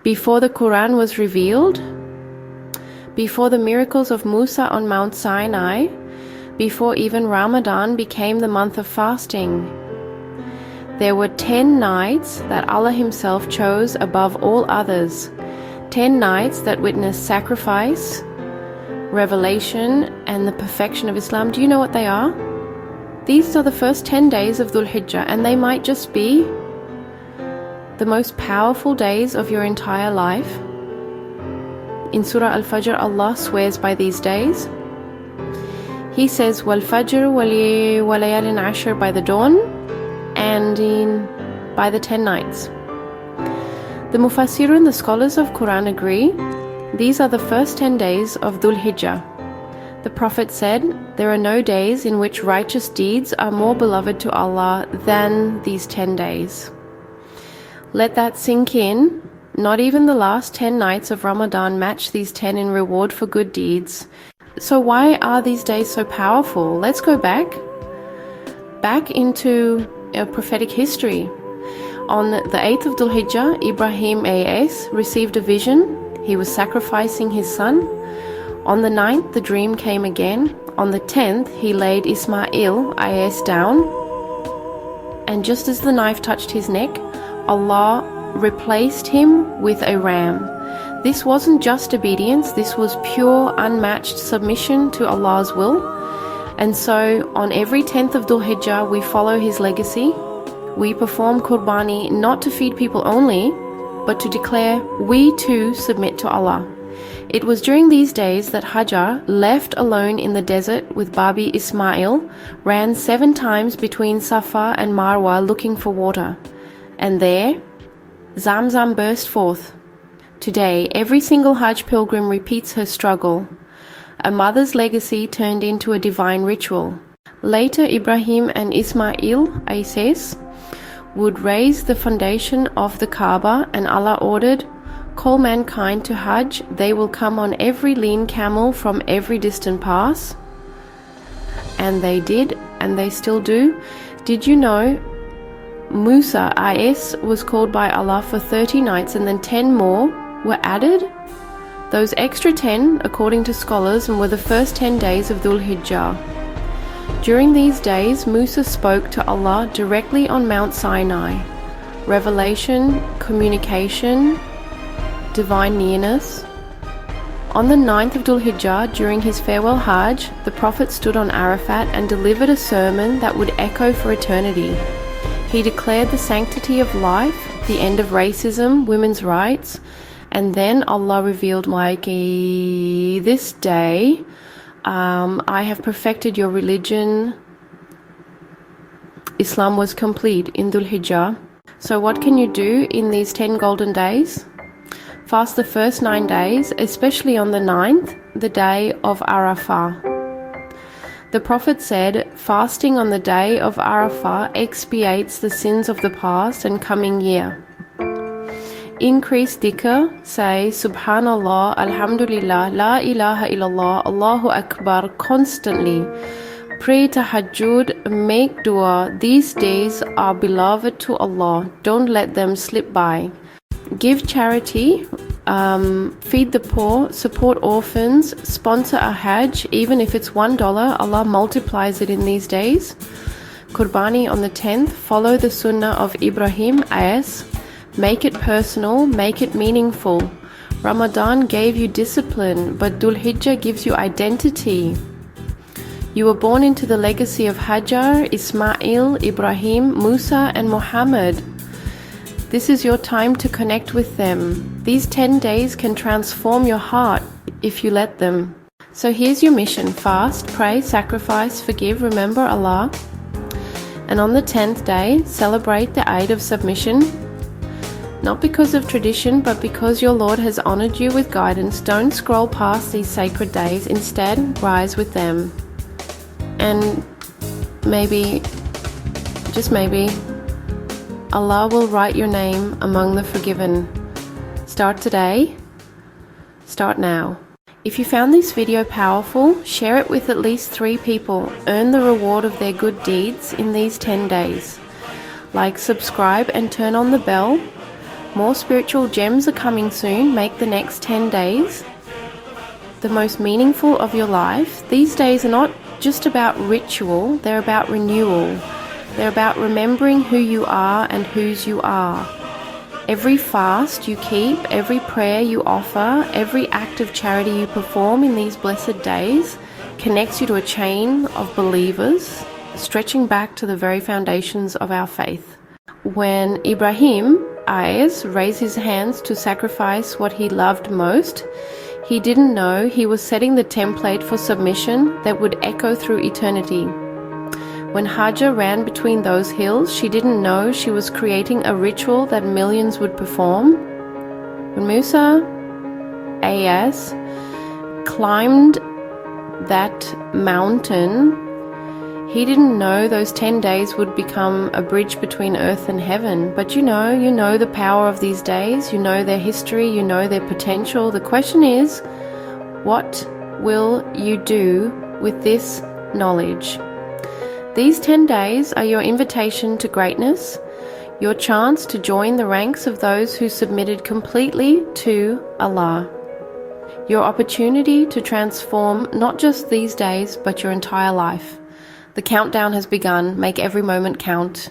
before the Quran was revealed, before the miracles of Musa on Mount Sinai, before even Ramadan became the month of fasting. There were 10 nights that Allah Himself chose above all others, 10 nights that witnessed sacrifice, revelation, and the perfection of Islam. Do you know what they are? These are the first 10 days of Dhul Hijjah, and they might just be the most powerful days of your entire life. In Surah Al-Fajr, Allah swears by these days. He says, وَالْفَجْرِ وَلَيَالٍ عَشْرٍ by the dawn, and by the 10 nights. The Mufassirun, the scholars of Quran, agree these are the first 10 days of Dhul Hijjah. The Prophet said, there are no days in which righteous deeds are more beloved to Allah than these 10 days. Let that sink in. Not even the last 10 nights of Ramadan match these 10 in reward for good deeds. So why are these days so powerful? Let's go back into prophetic history. On the 8th of Dhul Hijjah, Ibrahim A.S. received a vision. He was sacrificing his son. On the 9th, the dream came again. On the 10th, he laid Ismail A.S. down. And just as the knife touched his neck, Allah replaced him with a ram. This wasn't just obedience, this was pure, unmatched submission to Allah's will. And so on every 10th of Dhul Hijjah, we follow his legacy. We perform Qurbani not to feed people only, but to declare we too submit to Allah. It was during these days that Hajar, left alone in the desert with Babi Ismail, ran 7 times between Safa and Marwa looking for water. And there, Zamzam burst forth. Today, every single Hajj pilgrim repeats her struggle. A mother's legacy turned into a divine ritual. Later, Ibrahim and Ismail, Isis, would raise the foundation of the Kaaba, and Allah ordered, call mankind to Hajj, they will come on every lean camel from every distant pass. And they did, and they still do. Did you know Musa A.S. was called by Allah for 30 nights and then 10 more were added? Those extra 10, according to scholars, were the first 10 days of Dhul Hijjah. During these days, Musa spoke to Allah directly on Mount Sinai. Revelation, communication, divine nearness. On the 9th of Dhul Hijjah, during his farewell Hajj, the Prophet stood on Arafat and delivered a sermon that would echo for eternity. He declared the sanctity of life, the end of racism, women's rights, and then Allah revealed, Mikey, this day I have perfected your religion. Islam was complete in Dhul Hijjah. So what can you do in these 10 golden days? Fast the first 9 days, especially on the 9th, the day of Arafah. The Prophet said, fasting on the day of Arafah expiates the sins of the past and coming year. Increase dhikr, say Subhanallah, Alhamdulillah, La ilaha illallah, Allahu Akbar constantly. Pray tahajjud, make dua. These days are beloved to Allah. Don't let them slip by. Give charity, feed the poor, support orphans, sponsor a Hajj, even if it's $1, Allah multiplies it in these days. Qurbani on the 10th, follow the sunnah of Ibrahim as, make it personal, make it meaningful. Ramadan gave you discipline, but Dhul Hijjah gives you identity. You were born into the legacy of Hajar, Ismail, Ibrahim, Musa and Muhammad. This is your time to connect with them. These 10 days can transform your heart if you let them. So here's your mission. Fast, pray, sacrifice, forgive, remember Allah. And on the 10th day, celebrate the Eid of submission. Not because of tradition, but because your Lord has honored you with guidance. Don't scroll past these sacred days. Instead, rise with them. And maybe, just maybe, Allah will write your name among the forgiven. Start today. Start now. If you found this video powerful, share it with at least 3 people. Earn the reward of their good deeds in these 10 days. Like, subscribe and turn on the bell. More spiritual gems are coming soon. Make the next 10 days the most meaningful of your life. These days are not just about ritual, they're about renewal. They're about remembering who you are and whose you are. Every fast you keep, every prayer you offer, every act of charity you perform in these blessed days connects you to a chain of believers, stretching back to the very foundations of our faith. When Ibrahim a.s. raised his hands to sacrifice what he loved most, he didn't know he was setting the template for submission that would echo through eternity. When Hajar ran between those hills, she didn't know she was creating a ritual that millions would perform. When Musa a.s. climbed that mountain, he didn't know those 10 days would become a bridge between earth and heaven. But you know the power of these days, you know their history, you know their potential. The question is, what will you do with this knowledge? These 10 days are your invitation to greatness, your chance to join the ranks of those who submitted completely to Allah. Your opportunity to transform not just these days, but your entire life. The countdown has begun. Make every moment count.